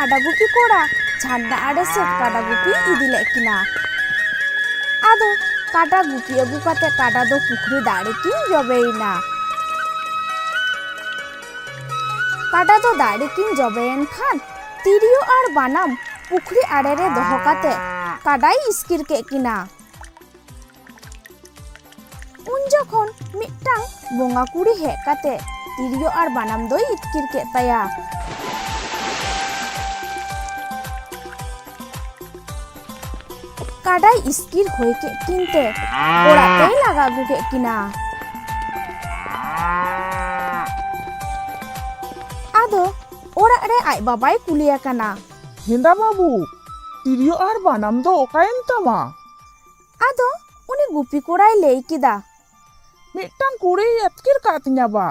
ᱠᱟᱰᱟ ᱜᱩᱯᱤ ᱠᱚᱲᱟ ᱡᱷᱟᱨᱱᱟ ᱟᱲᱮ ᱥᱮᱫ ᱠᱟᱰᱟ ᱜᱩᱯᱤ ᱤᱫᱤ ᱞᱮᱫ ᱠᱤᱱᱟ। ᱟᱫᱚ ᱠᱟᱰᱟ ᱜᱩᱯᱤ ᱟᱹᱜᱩ ᱠᱟᱛᱮ ᱠᱟᱰᱟ ᱫᱚ ᱯᱩᱠᱷᱨᱤ ᱫᱟᱜ ᱨᱮᱠᱤᱱ ᱡᱚᱵᱮᱭᱮᱱᱟ। ᱠᱟᱰᱟ ᱫᱚ ᱫᱟᱜ ᱨᱮᱠᱤᱱ ᱡᱚᱵᱮᱭᱮᱱ ᱠᱷᱟᱱ ᱛᱤᱨᱭᱳ ᱟᱨ ᱵᱟᱱᱟᱢ ᱯᱩᱠᱷᱨᱤ ᱟᱲᱮ ᱨᱮ ᱫᱚᱦᱚ ᱠᱟᱛᱮ ᱠᱟᱰᱟᱭ ᱤᱥᱠᱤᱨ ᱠᱮᱫ ᱠᱤᱱᱟ। उन जखन मिट्टांग बोंगा कुड़ी हेज काते तिरियो और बानाम दो इतकिर के ताया। काडाई इस्किर होय के किनते ओड़ाते लगा अगु के किना। आदो ओड़ा रे आय बाबाई कुलिया कना, हेंदा बाबू तिरियो और बानाम दो ओकायन तमा? आदो उनी गुपी कोड़ाई लई किदा, मिट्टांग कुड़ी एतकिर कातिnya बा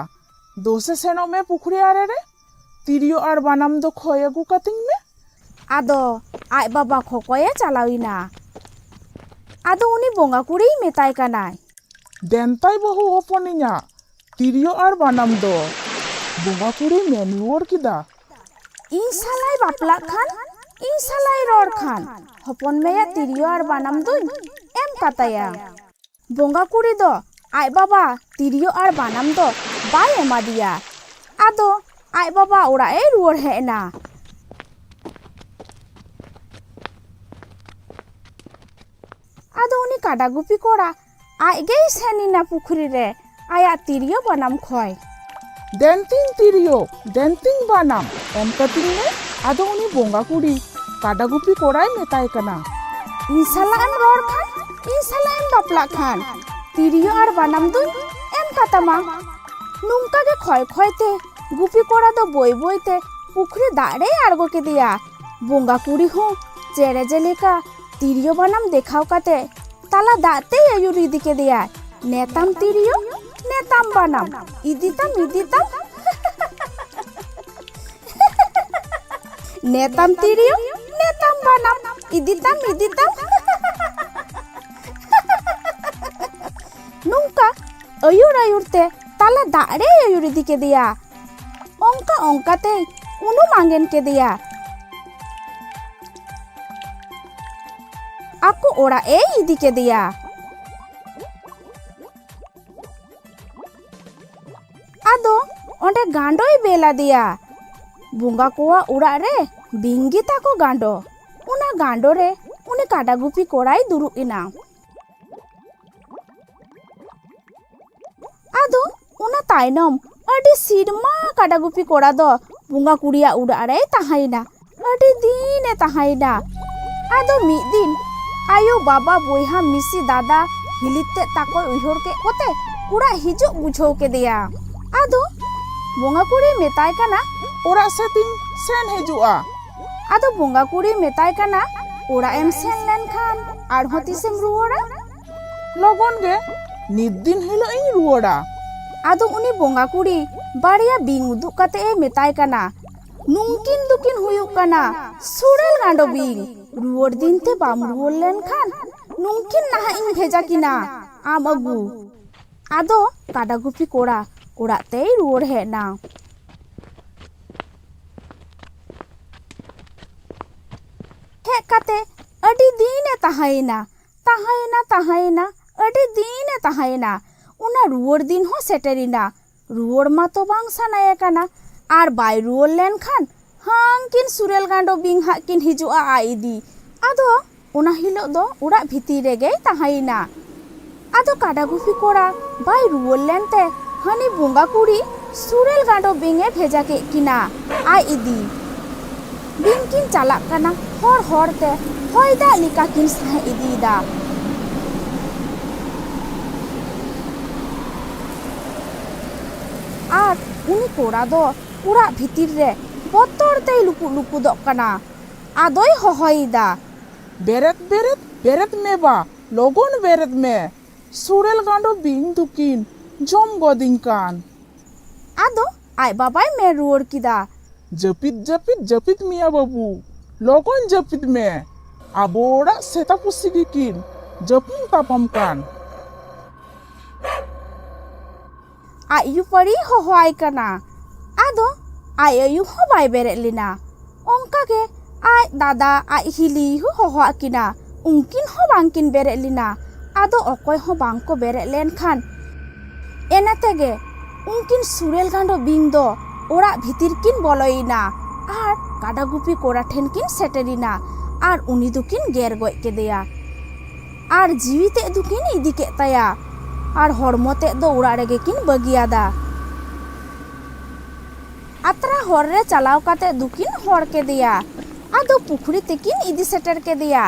दोसे सेनो में पुखरी आरे रे तिरियो और बानाम दो खोय अगु कातिंग में। आदो आय बाबा खोकोये चलाविना। आदो उनी बोंगा कुड़ी मेताय कनाय, देनताय बहु होपनिया तिरियो और बानाम दो। बोंगा कुड़ी मेन रुआर किदा, इन सालाय बापला खान इन सालाय रोड खान हपन मेया तिरियो और बानाम दो एम काताया। बोंगा कुड़ी दो आय बाबा तिरियो और बानाम दो बाय एमा दिया। आदो आय बाबा ओड़ा ए रुआर हेना। आदो उनी काडा गुपी कोड़ा आय गेई सेनिना पुखरी रे आया तिरियो बानाम खोय। देनतिंग तिरियो देनतिंग बानाम एम कातिंग में। आदो उनी बोंगा कुड़ी काडा गुपी कोड़ाय मेताय कना, इन साला एम रोड खान इन साला एम बापला खान तिरियो और बानाम दो एम कातामा। नुंका के खोय खोयते गुपी कोड़ा दो बोई बोईते पुखरी दाड़े आड़गो के दिया। बोंगा कुड़ी हो चेरे जेलेका तिरियो बानाम देखाव काते ताला दाते आयुर इदी के दिया। नेताम तिरियो नेताम बानाम इदिताम इदिताम नेताम तिरियो नेताम बानाम इदिताम इदिताम नुंका आयुर आयुरते ताला दाड़े आयुर इदी के दिया। ओंका ओंकाते उनु मांगेन के दिया। आपको ओड़ा ए इदी के दिया। आदो ओंडे गांडोई बेला दिया। बुंगा कोआ उड़ा रे बिंगी ताको गांडो उना गांडो रे उनी काडा गुपी कोड़ाई दुरु इना। आदो उना तायनम अडी सिरमा काडा गुपी कोड़ा दो बुंगा कुड़िया उड़ा रे ताहाइना अडी दीने ताहाइना। आदो मी दिन आयो बाबा बोयहा मिसी दादा हिलिते ताको उइहोर के कोते उड़ा हिजो बुझो के दिया। आदो बोंगा कुड़ी मेताय कना ओड़ा सेतिंग सेन हिजुआ। आदो बोंगा कुड़ी मेताय कना ओड़ा एम सेन लेन खान आरहो तिसेम रुआड़ा लगन गे नित दिन हिलो इन रुआड़ा। आदो उनी बोंगा कुड़ी बाड़िया बिंग उदुक काते ए मेताय कना, नुंकिन दुकिन हुयुक कना सुरेल गांडो बिंग रुआड़ दिन ते बाम रुआड़ लेन खान नुंकिन नाहा इन भेजा किना आम अगु। आदो काडा गुपी कोड़ा ओड़ाते रुआड़ हेना। हेज काते अडी दीने ताहायना ताहायना ताहायना अडी दीने ताहायना। उना रुआड़ दिन हो सेटेरिना रुआड़ मा तो बांग सानाया कना आर बाय रुआड़ लेन खान हांकिन सुरेल गांडो बिंग हा किन हिजुआ आईदी। आदो उना हिलो दो उड़ा भीती रेगे ताहायना। आदो काडा गुपी कोड़ा बाय रुआड़ लेनते हानी बोंगा कुड़ी सुरेल गांडो बिंगे भेजा के किना आय इदी। बिंग किन चालाक कना हर हरते हयदा लिका किन सह इदीदा। आर उनी कोड़ा दो उड़ा भीतिर रे बतरते लुपु लुपु दो कना। आदोय होहयदा, बेरेत बेरेत बेरेत में बा लोगन बेरेत में सुरेल गांडो बिंग दुकिन जम गोदिंग कान। आदो आय बाबाय में रुआड़ किदा, जपित जपित जपित मिया बाबू लोगन जपित में आबोड़ा सेता पुसी किन जपुम तापम कान। आयु पड़ी होहवाय कना। आदो आयु हो बाय बेरेत लिना ओंका ᱚᱱᱠᱟᱜᱮ ᱟᱡ ᱫᱟᱫᱟ ᱟᱡ ᱦᱤᱞᱤ ᱦᱚᱸ ᱦᱚᱦᱚᱣᱟᱜ ᱠᱤᱱᱟ ᱩᱱᱠᱤन ᱦᱚᱸ ᱵᱟᱝᱠᱤᱱ ᱵᱮᱨᱮᱫ ᱞᱮᱱᱟ ᱟᱫᱚ ᱚᱠᱚᱭ ᱦᱚᱸ ᱵᱟᱝᱠᱚ ᱵᱮᱨᱮᱫ ᱞᱮᱱᱠᱷᱟᱱ ᱮᱱᱮ ᱛᱮᱜᱮ ᱩᱱᱠᱤन ᱥᱩᱨᱮᱞ ᱜᱟᱸᱰᱚ ᱵᱤᱧ ᱫᱚ ᱚᱲᱟᱜ ᱵᱷᱤᱛᱤᱨ ᱠᱤᱱ ᱵᱚᱞᱚᱭᱮᱱᱟ ᱟᱨ ᱠᱟᱰᱟ ᱜᱩᱯᱤ ᱠᱚᱲᱟ ᱴᱷᱮᱱ ᱠᱤᱱ ᱥᱮᱴᱮᱨᱮᱱᱟ ᱟᱨ ᱩᱱᱤ ᱫᱚᱠᱤᱱ ᱜᱮᱨ ᱜᱚᱡ ᱠᱮᱫᱮᱭᱟ ᱟᱨ ᱡᱤᱣᱤ ᱛᱮᱫ ᱫᱚᱠᱤᱱ ᱤᱫᱤ ᱠᱮᱫ ᱛᱟᱭᱟ ᱟᱨ ᱦᱚᱲᱢᱚ ᱛᱮᱫ ᱫᱚ ᱚᱲᱟᱜ ᱨᱮᱜᱮ ᱠᱤᱱ ᱵᱟᱹᱜᱤᱭᱟᱫᱟ ᱟᱛᱨᱟ ᱦᱚᱨ ᱨᱮ ᱪᱟᱞᱟᱣ ᱠᱟᱛᱮ ᱫᱚᱠᱤᱱ ᱦᱚᱲ ᱠᱮᱫᱮᱭᱟ ᱟᱫᱚ ᱯᱩᱠᱷᱨᱤ ᱛᱮᱠᱤᱱ ᱤᱫᱤ ᱥᱮᱴᱮᱨ ᱠᱮᱫᱮᱭᱟ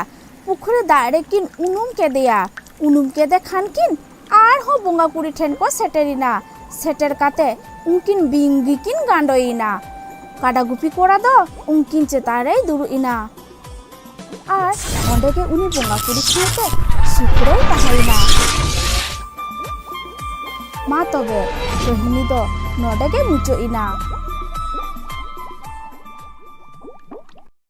ᱯᱩᱠᱷᱨᱤ ᱫᱟᱜ ᱨᱮᱠᱤᱱ ᱩᱱᱩᱢ ᱠᱮᱫᱮᱭᱟ ᱩᱱᱩᱢ ᱠᱮᱫᱮ ᱠᱷᱟᱱ ᱠᱤᱱ ᱟᱨᱦᱚᱸ ᱵᱚᱸᱜᱟ ᱠᱩᱲᱤ ᱴᱷᱮᱱ ᱠᱚ ᱥᱮᱴᱮᱨᱮᱱᱟ ᱥᱮᱴᱮᱨ ᱠᱟᱛᱮ ᱩᱱᱠᱤन ᱵᱤᱧ ᱜᱮᱠᱤᱱ ᱜᱟᱸᱰᱚᱭᱮᱱᱟ ᱠᱟᱰᱟ ᱜᱩᱯᱤ ᱠᱚᱲᱟ ᱫᱚ ᱩᱱᱠᱤन ᱪᱮᱛᱟᱱ ᱨᱮᱭ ᱫᱩᱲᱩᱵ ᱮᱱᱟ ᱟᱨ ᱚᱸᱰᱮ ᱜᱮ ᱩᱱᱤ ᱵᱚᱸᱜᱟ ᱠᱩᱲᱤ ᱥᱟᱶᱛᱮ ᱥᱩᱠᱨᱮᱭ ᱛᱟᱦᱮᱸᱭᱮᱱᱟ ᱢᱟ ᱛᱚᱵᱮ ᱠᱟᱹᱦᱱᱤ ᱫᱚ ᱱᱚᱰᱮ ᱜᱮ ᱢᱩᱪᱟᱹᱫ ᱮᱱᱟ।